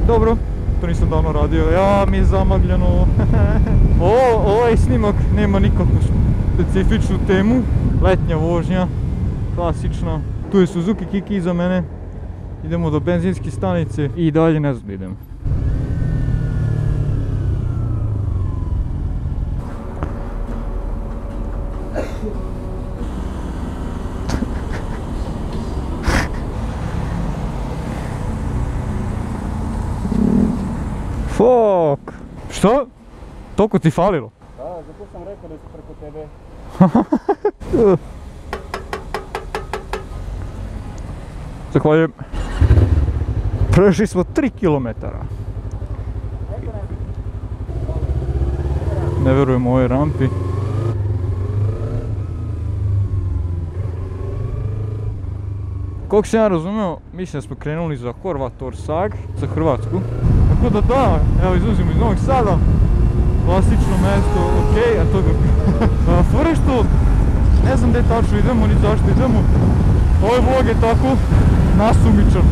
Dobro, to nisam davno radio, ja mi je zamagljeno. Ovaj snimak nema nikakvu specifičnu temu, letnja vožnja, klasična. Tu je Suzuki Kiki iza mene, idemo do benzinske stanice i dalje ne znam da idemo. Fuck! Što? Toliko ti falilo? Da, zato sam rekao da su preko tebe. Zahvaljujem. Prešli smo 3 km. Ne verujem ovoj rampi. Koliko sam ja razumio, mislim da smo krenuli za Horvator Sag, za Hrvatsku. Tako da, evo izlazimo iz Novog Sada. Klasično mjesto, okej, a to ga... Fore što, ne znam gdje tačno idemo, ni zašto idemo. Ovaj vlog je tako nasumičan.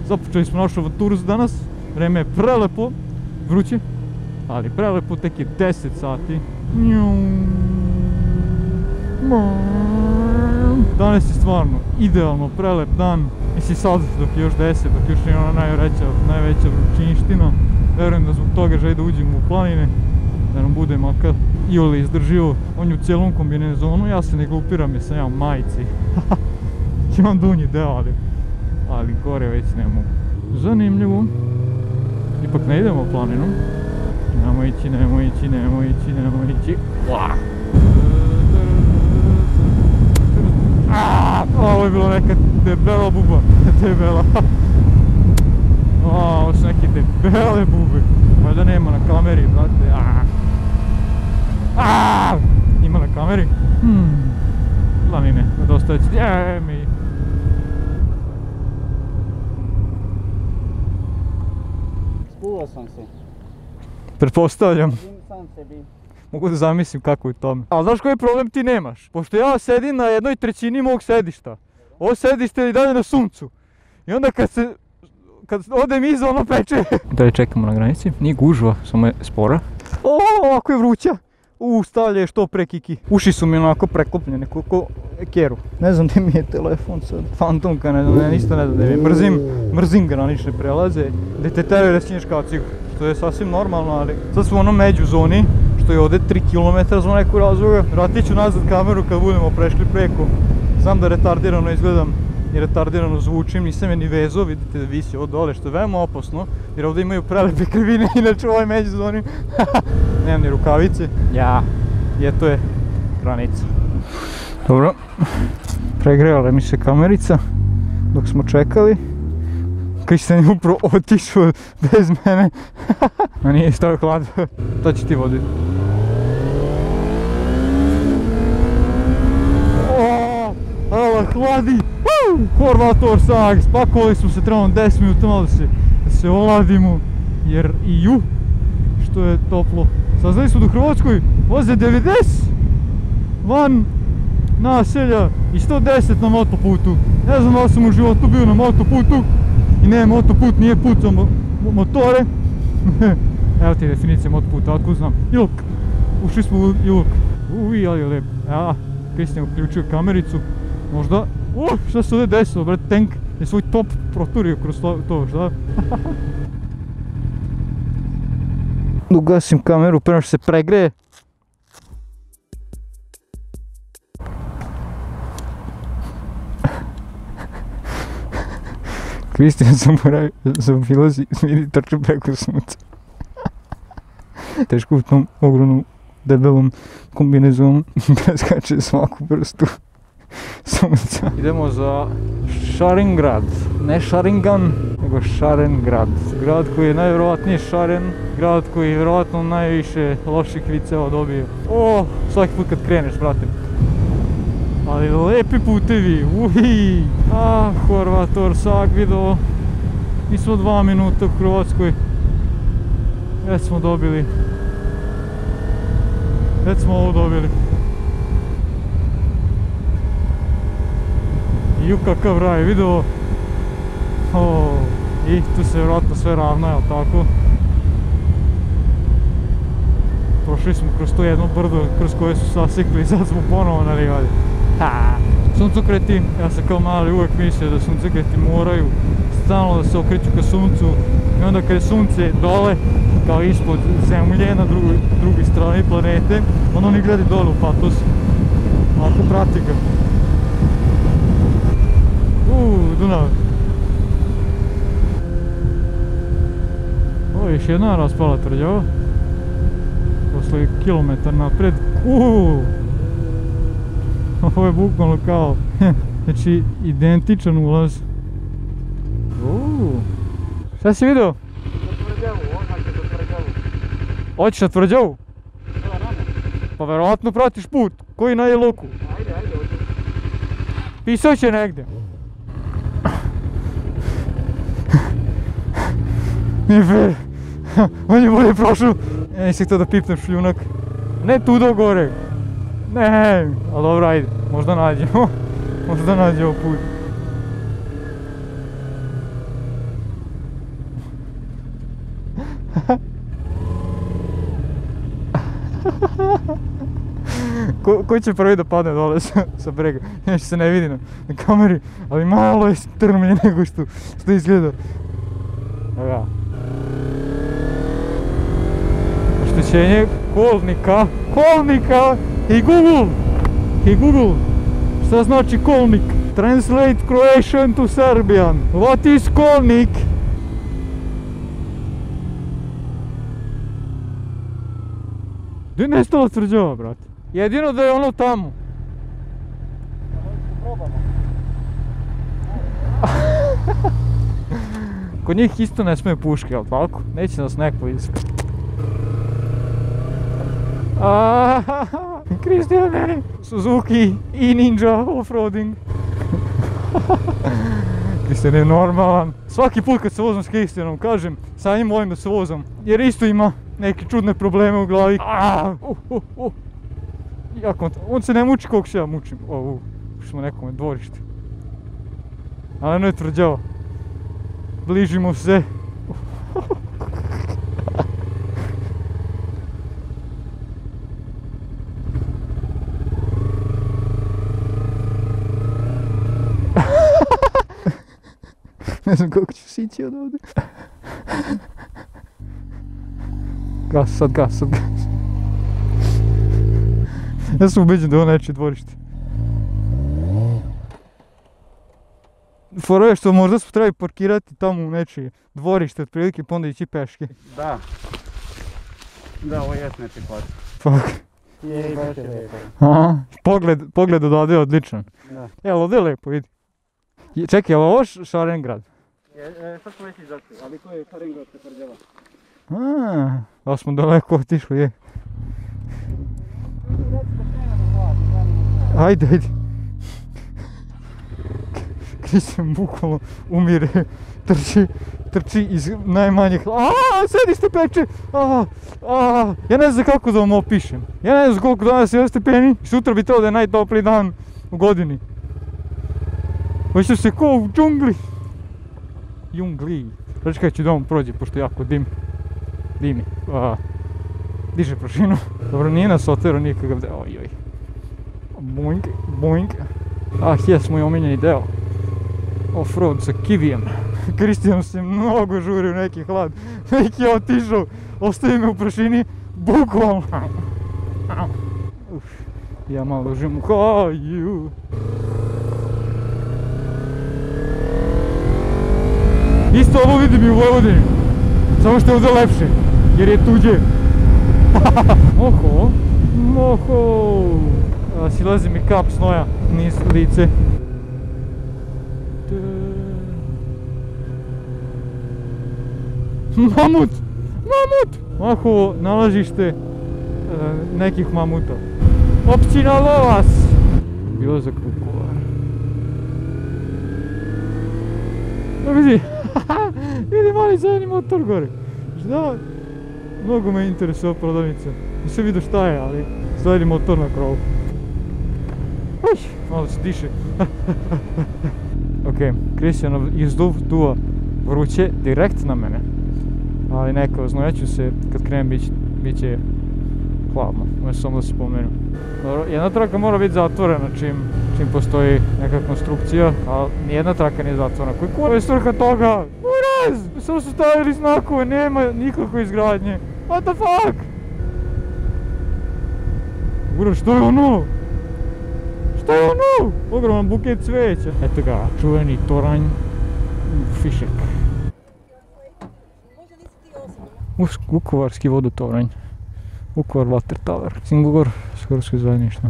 Započeli smo našu avanturu za danas. Vreme je prelepo, vruće, ali prelepo, tek je 10 sati. Danas je stvarno idealno prelep dan. Mislim sad dok je još 10, dok još nije ona najveća vrućinština. Verujem da zbog toga želi da uđemo u planine, da nam bude makar iole izdrživo. On je u cijelom kombinezonu, ja se ne glupiram jer sam ja u majici. Imam donji deo, ali gore već ne mogu. Zanimljivo. Ipak ne idemo planinom. Nemo ići. Ovo je bilo neka debela buba. Debela. Ovo su neke debele bube. Valjda nema na kameri, brate. Ima na kameri? Planine, nedostaje će. Skuo sam se. Pretpostavljam. Sam sebi. Mogu da zamislim kako je tome. Ali znaš koji problem ti nemaš? Pošto ja sedim na 1/3 mog sedišta. Ovo sedište je i dalje na suncu. I onda kad odem iza ono peče. Dalje čekamo na granici. Nije gužva, samo je spora. Ovako je vruća. Stavlja je što pre Kiki. Uši su mi onako preklopljene ko keru. Ne znam gdje mi je telefon sad. Fantomka, ne znam, isto ne znam gdje mi je. Mrzim granične prelaze. Gdje te teraju da sniješ kacigu. Što je sasvim normalno, ali sad smo u onom među zoni. Što je ovdje 3 km za neku razloga. Vratit ću nazad kameru kad budemo prešli preko. Znam da retardirano izgledam i retardirano zvučim, nisam je ni vezo, vidite da visi od dole, što je veoma opasno, jer ovdje imaju prelepe krivine, inače u ovoj međuzoni. Nemam ni rukavice. I eto je granica. Dobro, pregrejala mi se kamerica dok smo čekali. Kristijan je upravo otišao bez mene, a nije stavio hlad. To će ti voditi. Hladi! Horvator Sag, spakovali smo se, trebamo 10 minuta malo da se oladimo, jer što je toplo. Saznali smo da u Hrvatskoj voze 90 van naselja i 110 na motoputu. Ne znam da li sam u životu bio na motoputu i ne, motoput nije put za motore. Evo ti definicija motoputa, otkud znam. Ilk, ušli smo u Ilk. Ali je lep. Kristijan uključio kamericu. Možda, šta se ovdje desilo, brate, tank je svoj top proturio kroz to, šta? Ugasim kameru prema što se pregreje. Kristijan zaobilazi, vidi, trče preko sunca. Teško u tom ogromnom, debelom kombinezonu preskače svaku vrstu sunca. Idemo za Šarengrad, ne Šaringan, nego Šarengrad. Grad koji je najvjerovatnije šaren, grad koji je vjerovatno najviše loših viceva dobio. Svaki put kad kreneš, brate. Ali lepi putevi, Horvator Sag video. Mi smo 2 minuta u Hrvatskoj. Već smo dobili Već smo ovo dobili. Ju kakav raj, vidio. I tu se vjerojatno sve ravna, jel tako? Prošli smo kroz to jedno brdo kroz koje su sasikli i sad smo ponovo na livadi. Suncokreti, ja sam kao mali uvijek mislio da suncokreti moraju stalno da se okreću ka suncu i onda kad je sunce dole, kao ispod zemlje na drugoj strani planete, onda oni gledaju dole u patos. Ovako prati ga. Dunav. Ovo je još jedna raspala tvrđava. Posle kilometar napred. Ovo je bukvalno kao, znači, identičan ulaz. Šta si vidio? Na tvrđavu, odmah je za tvrđavu. Hoćeš na tvrđavu? Da, rano. Pa verovatno pratiš put, koji na Iloku. Ajde, hoću. Pisao će negdje. Nije fair. On je bolje prošao. Ja nisam htio da pipnem šljunak. Ne tu do gore. Ne, ali dobro, ajde. Možda nađemo. Možda nađemo put. Ko će prvi da padne dole sa brega? Inače se ne vidi na kameri, ali malo je strmlje nego što izgleda. Evo ja. Oštećenje kolnika. Kolnika! Hey Google! Šta znači kolnik? Translate Croatian to Serbian. What is kolnik? Gdje je nestala tvrđava, brate? Jedino da je ono tamo. Probamo. Kod njih isto ne smije puške, jel tako? Neće nas neko Kristijane! Suzuki i Ninja offroading. Kristijan je normalan. Svaki put kad se vozim s Kristijanom, kažem, sa njim volim da se vozam. Jer isto ima neke čudne probleme u glavi. On se ne muči koliko se ja mučim. Ušli smo nekome dvorište. Ali ono je tvrđava. Bližimo se. Ne znam kako ću sići od ovdje. Gas. Ja sam ubeđen da je ovo nečije dvorište. Fora je što možda smo trebali parkirati tamo u nečije dvorište otprilike pa onda ići peške. Da. Da, ovo jest nečiji put. Fuck. Je, baš je lijepo. Aha, pogled odavde je odličan. Da. Evo, ovdje je lijepo, vidi. Čekaj, je li ovo Šarengrad? Sad smo već izašli, ali to je Šarengradska tvrđava. Da smo daleko otišli, je. Ajde. Kristijan bukvalno umire, trči iz najmanjih... Sedište peče! Ja ne znam kako da vam opišem. Ja ne znam koliko danas je stepeni. Sutra bi trebalo da je najtopliji dan u godini. Hoće se ko u džungli. Znači kada ću dom prođe, pošto jako dimi. Diže prašinu. Dobro, nije nas otero nikakav deo. Ojoj. Boing. Jes, moj omiljeni deo. Offroad sa kivijem. Kristijan se mnogo žuri u neki hlad. Neki je otišao, ostavi me u prašini, bukvalno. Ja malo živim u haju. Isto ovo vidim i u Vojvodini. Samo što je ovdje lepše, jer je tuđe. Moho. Silazi mi kap snoja niz lice. Mamut! Mahovo nalažište nekih mamuta. Općina Lovas! Bilo za Vukovar. Vidi mali zeleni motor gore. Šta? Mnogo me interesuje prodavnica. Nisam vidio šta je, ali Stajni motor na krovu. Uj, malo se diše. Ok, Kristijanov izduv duva vruće direkt na mene. Ali neka, oznojeću se, kad krenem bit će hladno, možda samo da se pomenem. Dobro, jedna traka mora biti zatvorena čim postoji neka konstrukcija, ali nijedna traka nije zatvorena. Koji kurva je svrha toga? Uraz! Samo su stavili znakove, nema nikakve izgradnje. What the fuck? Uraz, što je ono? Što je ono? Ogroman buket cveća. Eto ga, čuveni toranj Fišek. Vukovarski vodotoranj. Vukovar Water Tower. Singugor, Skorsko zajedništvo.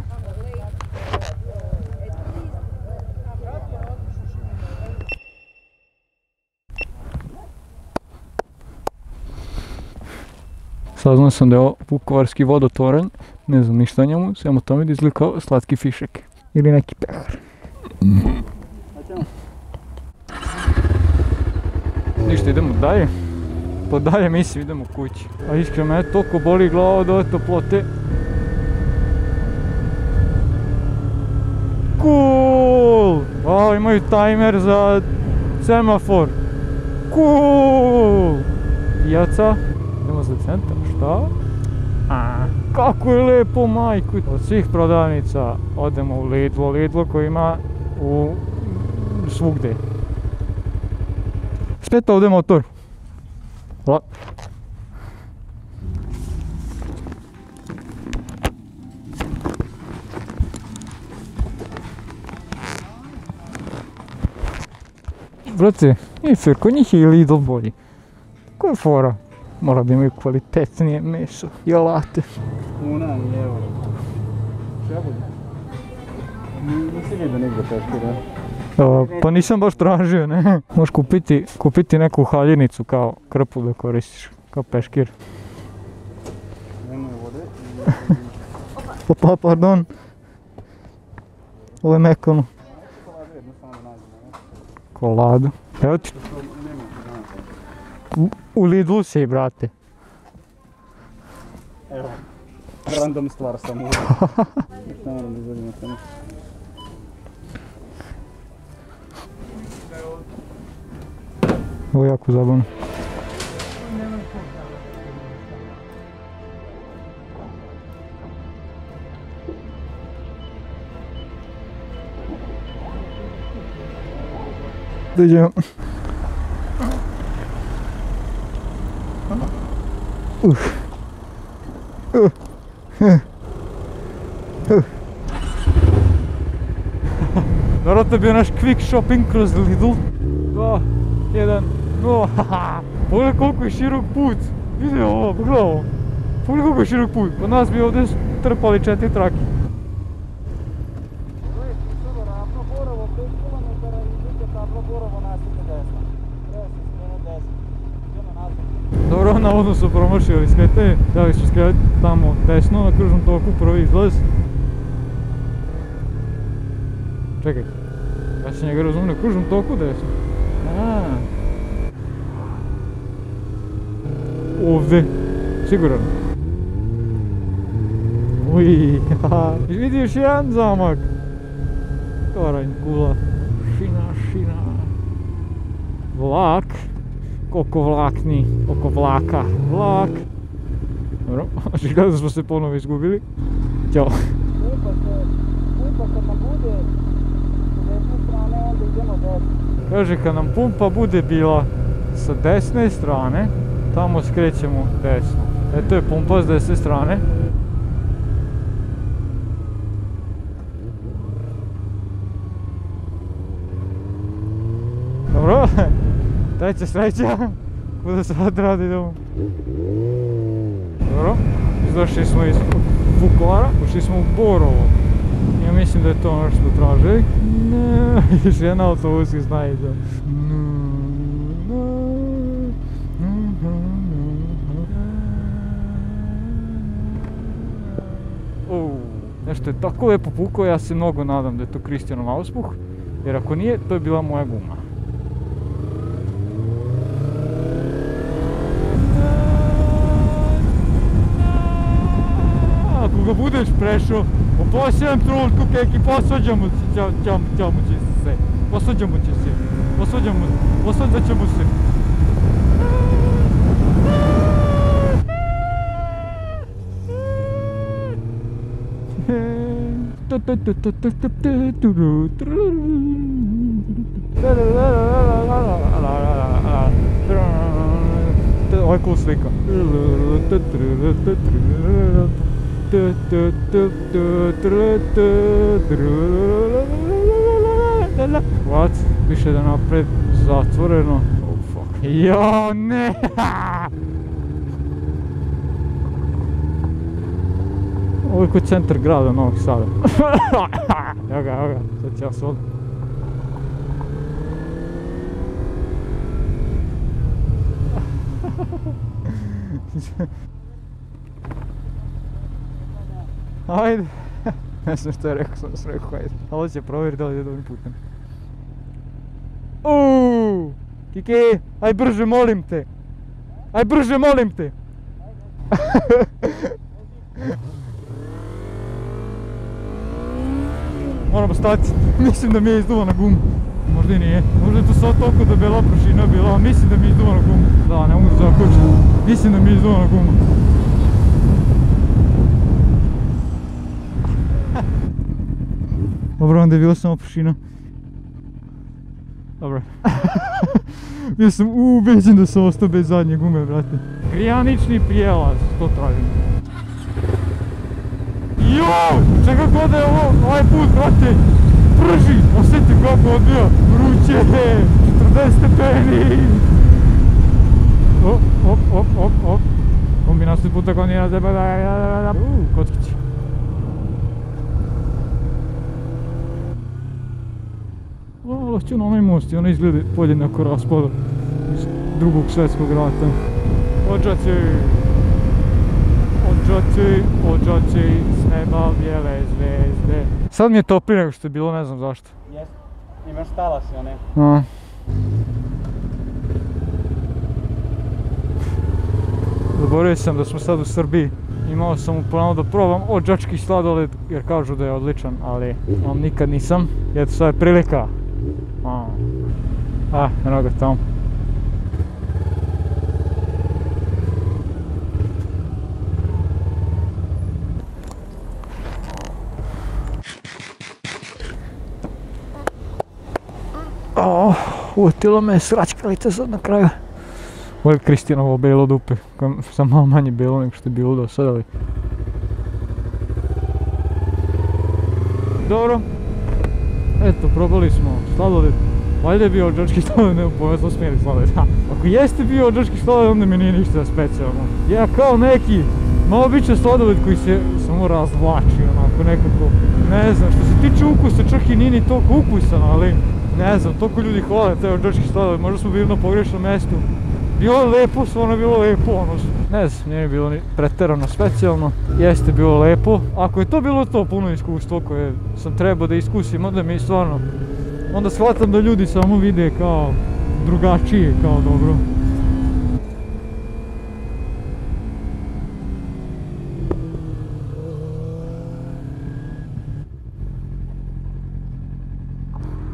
Saznao sam da je ovo Vukovarski vodotoranj, ne znam ništa o njemu, samo to mi da izgleda kao slatki fišek. Ili neki pehar. Ništa, idemo dalje. Po dalje misli idemo kući. A iskreno me toliko boli glava od ove toplote. Cool! Wow, imaju tajmer za semafor. Cool! Pijaca. Idemo za centar, šta? Kako je lepo, majku! Od svih prodavnica odemo u Lidlo koji ima svugde. Spet ovdje motor. Brate, kod njih je i Lidl bolji. Koja je fora? Mora da imaju kvalitetnije meso i alate. Kuna i euro. Šta bude? Nisi vidio negdje peškira? Pa nisam baš tražio, ne. Možeš kupiti neku haljinicu kao krpu da koristiš, kao peškir. Nemoj vode. Pa, pardon. Ovo je mekano. Koladu. Evo ti. U Lidlu si, brate. Evo. Random stvar sam uvijek. Šta moram da izvodimo tamo? Ovo je jako zabavno. Dođemo. Dobro, to je bio naš quick shopping kroz Lidl. 2, 1, 0, haha. Pogledaj koliko je širok put. Vidi ovo, pogledaj ovo. Pogledaj koliko je širok put. Kod nas bi ovdje trpali 4 trake. Dobro, navodno su promašili skretanje. Dali su skretati tamo desno na kružnom toku, prvi izlaz. Čekaj, ja sam njega razumio, na kružnom toku desno. Ovdje, siguran. Uj, haha. Vidi još jedan zamak. Toranj, kula. Šina. Vlak. Koliko vlakni, oko vlaka. Vlak. Dobro, željeli da smo se ponovo izgubili. Ćao. Pumpa kad nam bude sa desne strane, onda idemo desno. Kaže, kad nam pumpa bude bila sa desne strane, tamo skrećemo desno. Eto je pumpa s desne strane. Dobro, treća sreća. Kuda sad radi idemo? Dobro, izašli smo iz Vukovara, ušli smo u Borovo. Ja mislim da je to ono što smo tražili. Ne, još jedan autobus iz Najda. Nešto je tako lepo pukao, ja se mnogo nadam da je to Kristijanov auspuh, jer ako nije, to je bila moja guma. ga budeš prešao, u posljednom trenutku keki posvađamo se, posvađat ćemo se. Ovo je cool slika. What? Više da napred, zatvoreno. Oh fuck. Jo, ne! Ovo je kod centar grada Novog Sada. Evo ga, sad ću ja se odmah. Ajde. Ne znam što je rekao, sam se rekao, ajde. Ali ovo će provjeriti da li ide ovim putem. Uuuu! Kiki, aj brže molim te! Aj brže molim te! Moramo stati, mislim da mi je izduvana guma. Možda i nije, možda je to sad toliko debela prašina bila, ali mislim da mi je izduvana guma. Da, ne mogu zakočiti, mislim da mi je izduvana guma. Dobro, onda je bila samo prašina. Dobro. Bio sam ubeđen da sam ostao bez zadnje gume, brate. Granični prijelaz, to tražim. Joj, čekaj god je ovaj put, brate, prži, osjetim kako odbija, vruće, 40 stepeni. Op, kombinaciju puta kombina zeba, kockići. Laću na onaj most i ono izgleda podjednako raspada iz drugog svjetskog rata. Ođaci, s neba bijele zvezde. Sad mi je toplije nego što je bilo, ne znam zašto. Jes, imaš talas i one. Zaboravio sam da smo sad u Srbiji. Imao sam u planu da probam odžački sladoled jer kažu da je odličan, ali nikad nisam. I eto, sad je prilika. Eno ga tamo. Uvetilo me je sračkalica sad na kraju. Ovo je Kristijanovo belo dupe, koje sam malo manje belo nego što je bilo do sada, ali... Dobro. Eto, probali smo sladoled. Valjda je bio odžački sladoled, ne upojasno smijeli sladoled. Ako jeste bio odžački sladoled, onda mi nije ništa specijalno. Ja kao neki običan sladoled koji se samo razvlači, onako nekako, ne znam, što se tiče ukusa, čak i nije ni toliko ukusan, ali ne znam, toliko ljudi hvale taj odžački sladoled, možda smo bili na pogrešnom mjestu. Bilo je lepo, stvarno je bilo lepo, ono, ne znam, nije bilo ni pretjerano specijalno, jeste bilo lepo. Ako je to bilo to puno iskustvo koje sam trebao da iskusim, onda mi stvarno, onda shvatam da ljudi samo vide kao drugačije, kao dobro.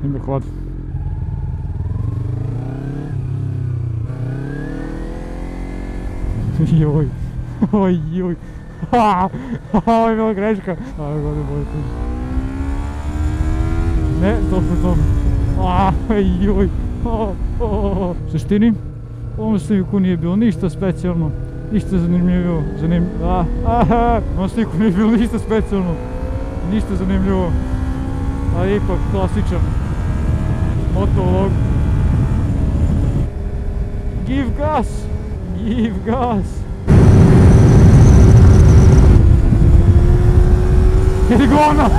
Ime hlad. Joj, ojoj, ovo je bila greška. Ajde, god je bolje tu. Ne, dobro. Joj, u suštini, u ovom sliku nije bilo ništa specijalno, ništa zanimljivo, u ovom sliku nije bilo ništa specijalno, ništa zanimljivo, ali ipak klasičan motovlog. Give gas! Give gas! Idi govno!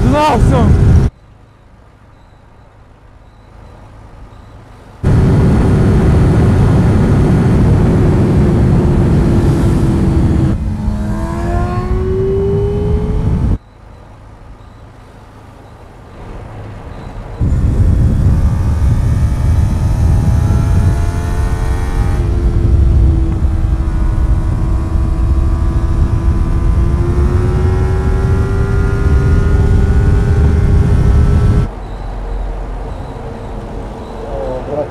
Znao sam!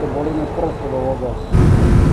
boli me prst od ovoga.